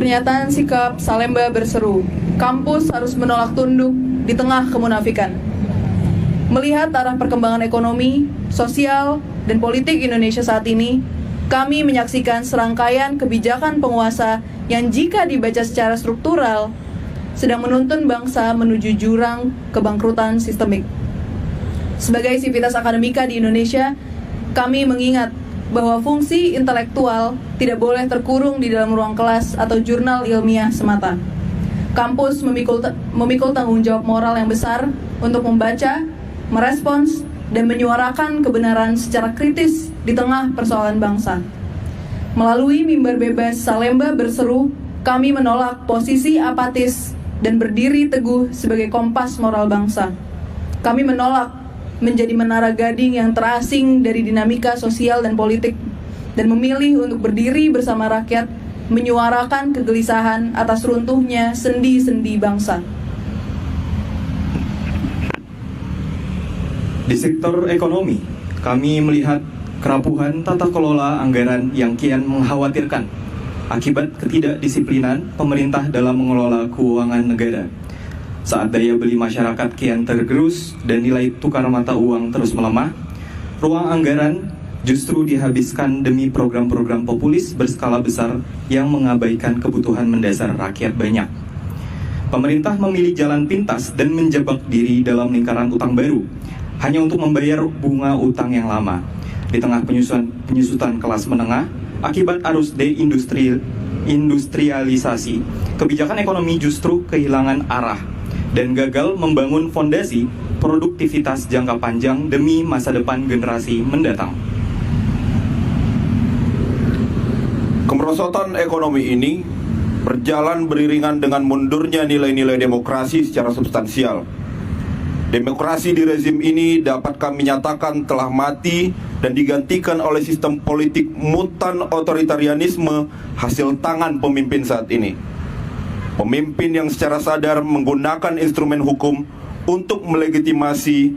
pernyataan sikap Salemba berseru, kampus harus menolak tunduk di tengah kemunafikan. Melihat arah perkembangan ekonomi, sosial, dan politik Indonesia saat ini, kami menyaksikan serangkaian kebijakan penguasa yang jika dibaca secara struktural, sedang menuntun bangsa menuju jurang kebangkrutan sistemik. Sebagai sivitas akademika di Indonesia, kami mengingat bahwa fungsi intelektual tidak boleh terkurung di dalam ruang kelas atau jurnal ilmiah semata. Kampus memikul tanggung jawab moral yang besar untuk membaca, merespons, dan menyuarakan kebenaran secara kritis di tengah persoalan bangsa. Melalui mimbar bebas Salemba berseru, kami menolak posisi apatis dan berdiri teguh sebagai kompas moral bangsa. Kami menolak menjadi menara gading yang terasing dari dinamika sosial dan politik, dan memilih untuk berdiri bersama rakyat, menyuarakan kegelisahan atas runtuhnya sendi-sendi bangsa. Di sektor ekonomi, kami melihat kerapuhan tata kelola anggaran yang kian mengkhawatirkan akibat ketidakdisiplinan pemerintah dalam mengelola keuangan negara. Saat daya beli masyarakat kian tergerus dan nilai tukar mata uang terus melemah, ruang anggaran justru dihabiskan demi program-program populis berskala besar yang mengabaikan kebutuhan mendasar rakyat banyak. Pemerintah memilih jalan pintas dan menjebak diri dalam lingkaran utang baru, hanya untuk membayar bunga utang yang lama. Di tengah penyusutan kelas menengah, akibat arus deindustrialisasi, kebijakan ekonomi justru kehilangan arah dan gagal membangun fondasi produktivitas jangka panjang demi masa depan generasi mendatang. Kemerosotan ekonomi ini berjalan beriringan dengan mundurnya nilai-nilai demokrasi secara substansial. Demokrasi di rezim ini dapat kami nyatakan telah mati dan digantikan oleh sistem politik mutan otoritarianisme hasil tangan pemimpin saat ini. Pemimpin yang secara sadar menggunakan instrumen hukum untuk melegitimasi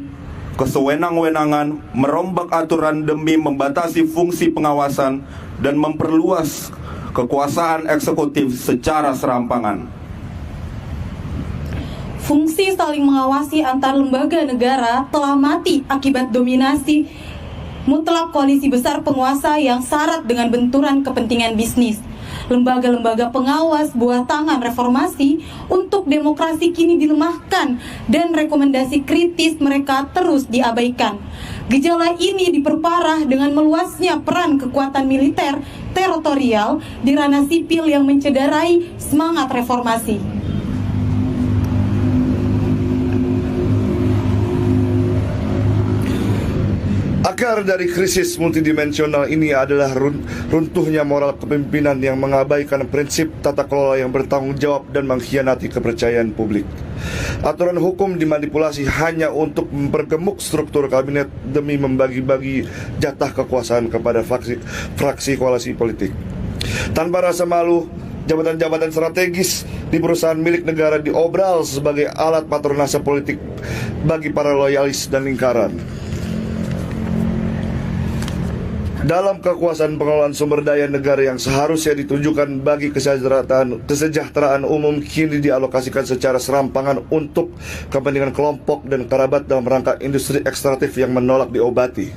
kesewenang-wenangan, merombak aturan demi membatasi fungsi pengawasan dan memperluas kekuasaan eksekutif secara serampangan. Fungsi saling mengawasi antar lembaga negara telah mati akibat dominasi mutlak koalisi besar penguasa yang syarat dengan benturan kepentingan bisnis. Lembaga-lembaga pengawas buah tangan reformasi untuk demokrasi kini dilemahkan dan rekomendasi kritis mereka terus diabaikan. Gejala ini diperparah dengan meluasnya peran kekuatan militer teritorial di ranah sipil yang mencederai semangat reformasi. Akar dari krisis multidimensional ini adalah runtuhnya moral kepemimpinan yang mengabaikan prinsip tata kelola yang bertanggung jawab dan mengkhianati kepercayaan publik. Aturan hukum dimanipulasi hanya untuk mempergemuk struktur kabinet demi membagi-bagi jatah kekuasaan kepada fraksi koalisi politik. Tanpa rasa malu, jabatan-jabatan strategis di perusahaan milik negara diobral sebagai alat patronase politik bagi para loyalis dan lingkaran. Dalam kekuasaan pengelolaan sumber daya negara yang seharusnya ditujukan bagi kesejahteraan umum kini dialokasikan secara serampangan untuk kepentingan kelompok dan kerabat dalam rangka industri ekstraktif yang menolak diobati.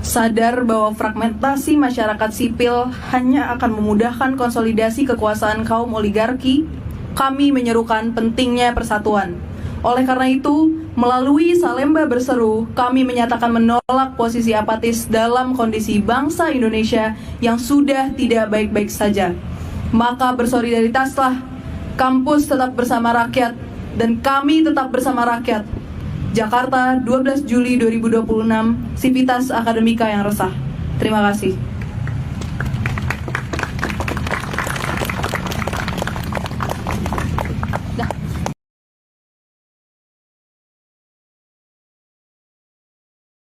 Sadar bahwa fragmentasi masyarakat sipil hanya akan memudahkan konsolidasi kekuasaan kaum oligarki, kami menyerukan pentingnya persatuan. Oleh karena itu, melalui Salemba berseru, kami menyatakan menolak posisi apatis dalam kondisi bangsa Indonesia yang sudah tidak baik-baik saja. Maka bersolidaritaslah, kampus tetap bersama rakyat, dan kami tetap bersama rakyat. Jakarta, 12 Juli 2026, Sivitas Akademika yang resah. Terima kasih.